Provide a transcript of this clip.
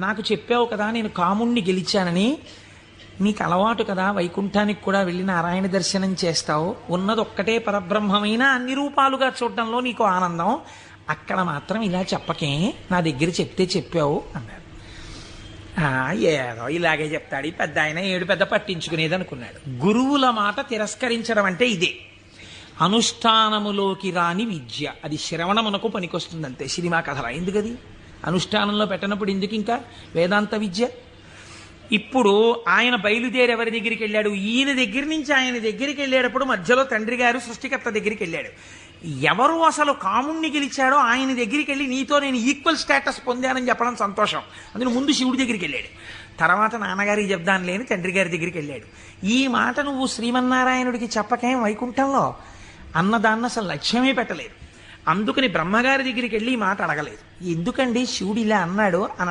నాకు చెప్పావు కదా నేను కాముణ్ణి గెలిచానని, నీకు అలవాటు కదా వైకుంఠానికి కూడా వెళ్ళి నారాయణ దర్శనం చేస్తావు, ఉన్నది ఒక్కటే పరబ్రహ్మమైన అన్ని రూపాలుగా చూడటంలో నీకు ఆనందం, అక్కడ మాత్రం ఇలా చెప్పకే, నా దగ్గర చెప్తే చెప్పావు అన్నారు. ఏదో ఇలాగే చెప్తాడు ఈ పెద్ద ఆయన, ఏడు పెద్ద పట్టించుకునేది అనుకున్నాడు. గురువుల మాట తిరస్కరించడం అంటే ఇదే. అనుష్ఠానములోకి రాని విద్య, అది శ్రవణమునకు పనికొస్తుందంతే. సినిమా కథల ఎందుకది అనుష్ఠానంలో పెట్టనప్పుడు ఎందుకు ఇంకా వేదాంత విద్య? ఇప్పుడు ఆయన బయలుదేరి ఎవరి దగ్గరికి వెళ్ళాడు? ఈయన దగ్గర నుంచి ఆయన దగ్గరికి వెళ్ళేటప్పుడు మధ్యలో తండ్రి గారు సృష్టికర్త దగ్గరికి వెళ్ళాడు. ఎవరు అసలు కాముణ్ణి గెలిచాడో ఆయన దగ్గరికి వెళ్ళి నీతో నేను ఈక్వల్ స్టేటస్ పొందానని చెప్పడం సంతోషం. అందులో ముందు శివుడి దగ్గరికి వెళ్ళాడు, తర్వాత నాన్నగారికి చెప్దాను లేని తండ్రి గారి దగ్గరికి వెళ్ళాడు. ఈ మాట నువ్వు శ్రీమన్నారాయణుడికి చెప్పకేం వైకుంఠంలో అన్నదాన్ని అసలు లక్ష్యమే పెట్టలేదు. అందుకని బ్రహ్మగారి దగ్గరికి వెళ్ళి ఈ మాట అడగలేదు. ఎందుకండి శివుడు ఇలా అన్నాడు అని